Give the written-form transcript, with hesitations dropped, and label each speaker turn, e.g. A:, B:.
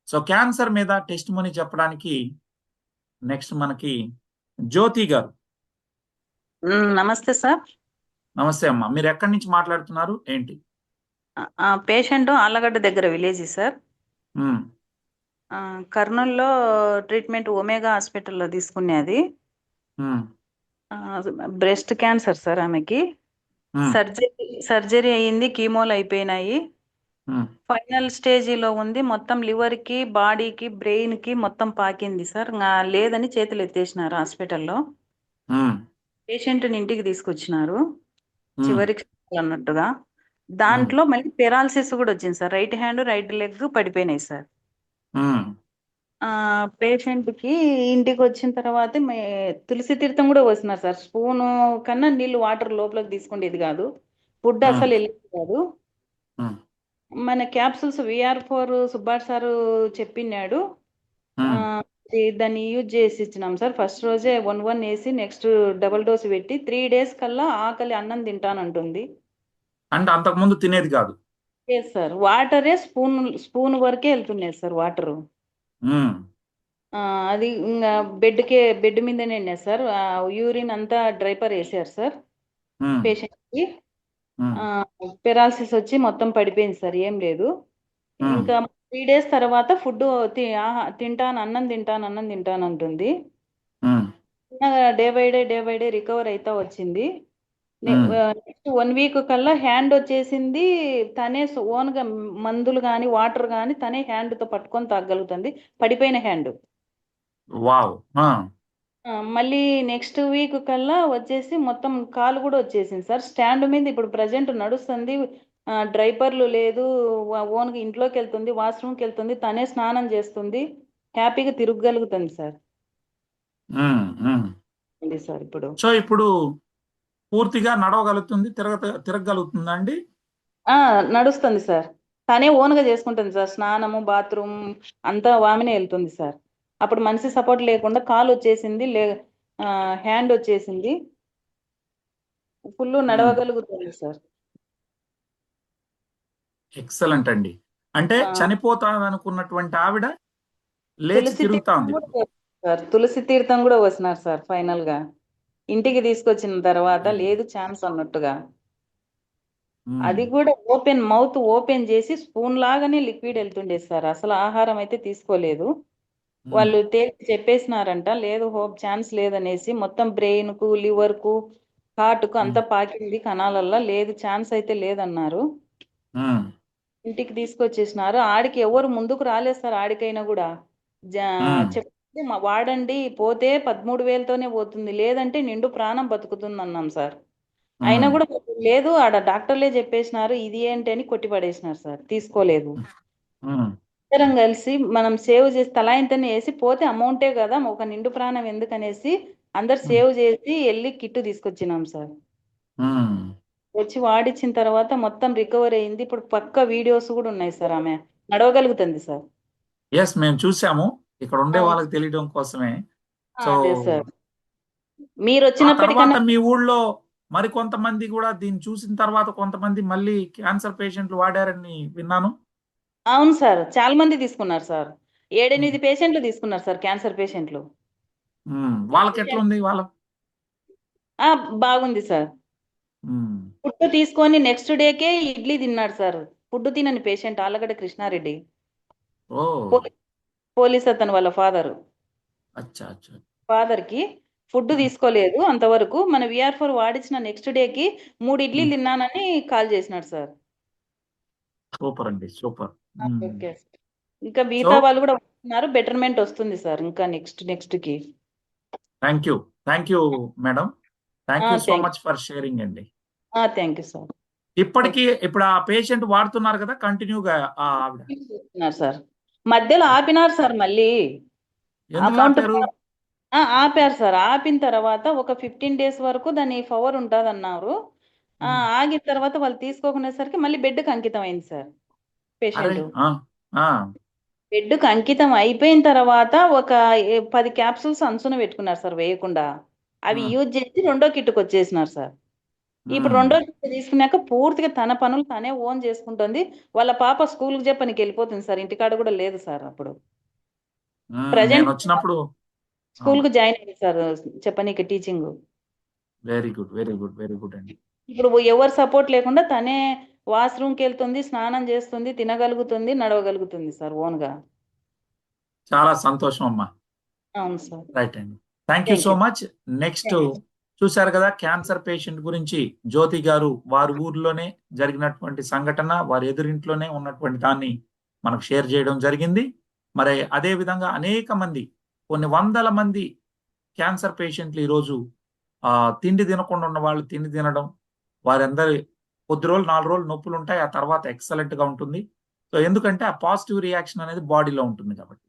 A: So cancer మీద test money చెప్పడానికి next మనకి జ్యోతి గారు.
B: నమస్తే సార్.
A: నమస్తే అమ్మా, మీరు ఎక్కడి నుంచి మాట్లాడుతున్నారు ఏంటి?
B: పేషెంట్ ఆళ్ళగడ్డ దగ్గర విలేజ్ సార్.
A: ఉమ్,
B: కర్నూలులో ట్రీట్మెంట్ ఒమేగా హాస్పిటల్లో తీసుకునేది.
A: ఉమ్,
B: బ్రెస్ట్ క్యాన్సర్ సార్ ఆమెకి.
A: ఉమ్,
B: సర్జరీ అయ్యింది, కీమోలు అయిపోయినాయి.
A: ఉమ్,
B: ఫైనల్ స్టేజీలో ఉంది. మొత్తం లివర్కి, బాడీకి, బ్రెయిన్కి మొత్తం పాకింది సార్. లేదని చేతులు ఎత్తేసినారు హాస్పిటల్లో.
A: ఉమ్,
B: పేషెంట్ని ఇంటికి తీసుకొచ్చినారు
A: ఉమ్,
B: చివరికి అన్నట్టుగా.
A: ఉమ్,
B: దాంట్లో మళ్ళీ పెరాలసిస్ కూడా వచ్చింది sir. Right hand, right leg పడిపోయినాయి సార్.
A: ఉమ్.
B: పేషెంట్ కి ఇంటికి వచ్చిన తర్వాత తులసి తీర్థం కూడా పోసినారు సార్. స్పూను కన్నా నీళ్లు వాటర్ లోపలికి తీసుకునేది కాదు. ఫుడ్
A: ఉమ్,
B: అసలు వెళ్ళేది కాదు.
A: ఉమ్,
B: మన క్యాప్సూల్స్ VR4 సుబ్బార్ సారు చెప్పినాడు. ఆ,
A: ఉమ్.
B: దాన్ని యూజ్ చేసి ఇచ్చినాం సార్. ఫస్ట్ రోజే 1 వేసి నెక్స్ట్ డబుల్ డోస్ పెట్టి 3 days కల్లా ఆకలి అన్నం తింటానంటుంది.
A: అంటే అంతకు ముందు తినేది కాదు.
B: సార్ వాటరే స్పూన్ స్పూన్ వరకే వెళ్తున్నాయి సార్ వాటరు.
A: ఉమ్,
B: ఆ, అది ఇంకా బెడ్ మీదనే ఉన్నాయి సార్. యూరిన్ అంతా డ్రైపర్ వేసారు సార్
A: ఉమ్,
B: పేషెంట్ కి.
A: ఉమ్,
B: పెరాలసిస్ వచ్చి మొత్తం పడిపోయింది సార్, ఏం లేదు.
A: ఉమ్,
B: ఇంకా 3 days తర్వాత ఫుడ్ తింటాను, అన్నం తింటాను అంటుంది.
A: ఉమ్,
B: డే బై డే రికవర్ అవుతా వచ్చింది.
A: ఉమ్.
B: నెక్స్ట్ 1 week కల్లా హ్యాండ్ వచ్చేసింది. తనే ఓన్గా మందులు కానీ వాటర్ కానీ తనే హ్యాండ్తో పట్టుకొని తాగలుగుతుంది, పడిపోయిన హ్యాండ్.
A: వావ్.
B: మళ్ళీ నెక్స్ట్ వీక్ కల్లా వచ్చేసి మొత్తం కాలు కూడా వచ్చేసింది సార్. స్టాండ్ మీద ఇప్పుడు ప్రజెంట్ నడుస్తుంది. డ్రైపర్లు లేదు, ఓన్గా ఇంట్లోకి వెళ్తుంది, వాష్రూమ్కి వెళ్తుంది, తనే స్నానం చేస్తుంది, హ్యాపీగా తిరగగలుగుతుంది సార్.
A: ఉమ్, ఉమ్.
B: ఉంది సార్ ఇప్పుడు.
A: సో ఇప్పుడు పూర్తిగా నడవగలుగుతుంది, తిరగగలుగుతుందా అండి?
B: నడుస్తుంది సార్. తనే ఓన్గా చేసుకుంటుంది సార్. స్నానము, బాత్రూమ్ అంతా ఆమెనే వెళ్తుంది సార్. అప్పుడు మనిషి సపోర్ట్ లేకుండా కాలు వచ్చేసింది, హ్యాండ్ వచ్చేసింది, ఫుల్
A: ఉమ్.
B: నడవగలుగుతుంది సార్.
A: ఎక్సలెంట్ అండి. అంటే
B: ఆ,
A: చనిపోతాను అనుకున్నటువంటి ఆవిడ లేచి
B: తులసి
A: తిరుగుతా
B: తీర్థం
A: ఉంది
B: కూడా
A: ఇప్పుడు.
B: పోసినారు సార్. తులసి తీర్థం కూడా వస్తున్నారు సార్. ఫైనల్ గా ఇంటికి తీసుకొచ్చిన తర్వాత లేదు ఛాన్స్ అన్నట్టుగా.
A: ఉమ్,
B: అది కూడా మౌత్ ఓపెన్ చేసి స్పూన్ లాగానే లిక్విడ్ వెళ్తుండే సార్. అసలు ఆహారం అయితే తీసుకోలేదు.
A: ఉమ్,
B: వాళ్ళు తేల్చి చెప్పేసినారంట, లేదు హోప్ ఛాన్స్ లేదనేసి. మొత్తం బ్రెయిన్ కు, లివర్ కు, హార్ట్ కు
A: ఉమ్,
B: అంతా పాకింది కణాలల్లా. లేదు ఛాన్స్ అయితే లేదన్నారు.
A: ఉమ్,
B: ఇంటికి తీసుకొచ్చేసినారు. ఆడికి ఎవరు ముందుకు రాలేదు సార్. ఆడికైనా కూడా
A: ఉమ్,
B: చెప్తే వాడండి, పోతే 13,000తోనే పోతుంది, లేదంటే నిండు ప్రాణం బతుకుతుంది అన్నాం సార్. అయినా
A: ఉమ్,
B: కూడా లేదు, ఆడ డాక్టర్లే చెప్పేసినారు ఇది ఏంటి అని కొట్టి పడేసినారు సార్. తీసుకోలేదు.
A: ఉమ్,
B: ఇద్దరం కలిసి మనం సేవ్ చేసి తలా ఇంతనే వేసి పోతే అమౌంటే కదా, ఒక నిండు ప్రాణం ఎందుకనేసి అందరు
A: ఉమ్,
B: సేవ్ చేసి వెళ్ళి కిట్టు తీసుకొచ్చినాం సార్.
A: ఉమ్.
B: వచ్చి వాడిచ్చిన తర్వాత మొత్తం రికవర్ అయింది. ఇప్పుడు పక్క వీడియోస్ కూడా ఉన్నాయి సార్. ఆమె నడవగలుగుతుంది సార్.
A: ఎస్, మేము చూసాము. ఇక్కడ ఉండే
B: అవును.
A: వాళ్ళకి తెలియడం కోసమే. సో
B: అదే సార్. మీరు
A: ఆ తర్వాత
B: వచ్చినప్పటికన్నా.
A: మీ ఊళ్ళో మరి కొంతమంది కూడా దీన్ని చూసిన తర్వాత కొంతమంది మళ్ళీ క్యాన్సర్ పేషెంట్లు వాడారని విన్నాను.
B: అవును సార్, చాలా మంది తీసుకున్నారు సార్.
A: ఉమ్,
B: 7-8 పేషెంట్లు తీసుకున్నారు సార్, క్యాన్సర్ పేషెంట్లు.
A: వాళ్ళకి ఎట్లా ఉంది వాళ్ళ?
B: ఆ, బాగుంది సార్.
A: ఉమ్,
B: ఫుడ్ తీసుకొని నెక్స్ట్ డేకే ఇడ్లీ తిన్నాడు సార్. ఫుడ్ తినని పేషెంట్ ఆలగడ్డ కృష్ణారెడ్డి.
A: ఓ,
B: పో- పోలీస్ అతను వాళ్ళ
A: అచ్చా అచ్చా.
B: ఫాదర్ కి ఫుడ్ తీసుకోలేదు అంతవరకు. మన VR4 వాడించిన నెక్స్ట్ డేకి 3 ఇడ్లీలు తిన్నానని కాల్ చేసినాడు సార్.
A: సూపర్ అండి, సూపర్.
B: Okay sir. ఇంకా
A: సో
B: మిగతా వాళ్ళు కూడా ఉన్నారు. బెటర్మెంట్ వస్తుంది సార్ ఇంకా నెక్స్ట్ కి.
A: Thank you, thank you madam. Thank you so
B: thank
A: much for sharing అండి.
B: Thank you sir.
A: ఇప్పటికీ
B: ఓకే
A: ఇప్పుడు ఆ పేషెంట్ వాడుతున్నారు కదా కంటిన్యూగా ఆ ఆవిడ?
B: సార్. మధ్యలో ఆపినారు సార్ మళ్ళీ.
A: ఎందుకు
B: అమౌంట్
A: ఆపారు?
B: ఆపారు సార్. ఆపిన తర్వాత ఒక 15 days వరకు దాని పవర్ ఉంటుంది అన్నారు.
A: ఉమ్,
B: ఆగిన తర్వాత వాళ్ళు తీసుకోకునేసరికి మళ్ళీ బెడ్కి అంకితం అయింది సార్
A: అరే.
B: పేషెంట్.
A: ఆ, ఆ,
B: బెడ్కి అంకితం అయిపోయిన తర్వాత ఒక 10 క్యాప్సూల్స్ అంచున పెట్టుకున్నారు సార్ వేయకుండా. అవి
A: ఉమ్,
B: యూజ్ చేసి రెండో కిట్టుకు వచ్చేసినారు సార్. ఇప్పుడు
A: ఉమ్,
B: రెండో డోసు తీసుకున్నాక పూర్తిగా తన పనులు తనే ఓన్ చేసుకుంటుంది. వాళ్ళ పాప స్కూల్కి చెప్పనికి వెళ్ళిపోతుంది సార్, ఇంటికాడ కూడా లేదు సార్. అప్పుడు
A: నేను
B: ప్రజెంట్
A: వచ్చినప్పుడు
B: స్కూల్ కు జాయిన్ అయింది సార్, చెప్పనీకి teaching.
A: Very good, very good, very good అండి.
B: ఇప్పుడు ఎవరు సపోర్ట్ లేకుండా తనే వాష్రూమ్కి వెళ్తుంది, స్నానం చేస్తుంది, తినగలుగుతుంది, నడవగలుగుతుంది సార్ ఓన్ గా.
A: చాలా సంతోషం అమ్మా.
B: అవును సార్.
A: రైట్ అండి. Thank you
B: thank
A: so
B: you.
A: Much. Next
B: thank you.
A: చూశారు కదా, క్యాన్సర్ పేషెంట్ గురించి జ్యోతి గారు వారి ఊర్లోనే జరిగినటువంటి సంఘటన, వారి ఎదురింట్లోనే ఉన్నటువంటి దాన్ని మనకు షేర్ చేయడం జరిగింది. మరి అదే విధంగా అనేక మంది, కొన్ని వందల మంది క్యాన్సర్ పేషెంట్లు ఈరోజు తిండి తినకుండా ఉన్న వాళ్ళు తిండి తినడం, వారందరి కొద్ది రోజులు 4 రోజులు నొప్పులు ఉంటాయి, ఆ తర్వాత ఎక్సలెంట్ గా ఉంటుంది. సో ఎందుకంటే ఆ పాజిటివ్ రియాక్షన్ అనేది బాడీలో ఉంటుంది కాబట్టి.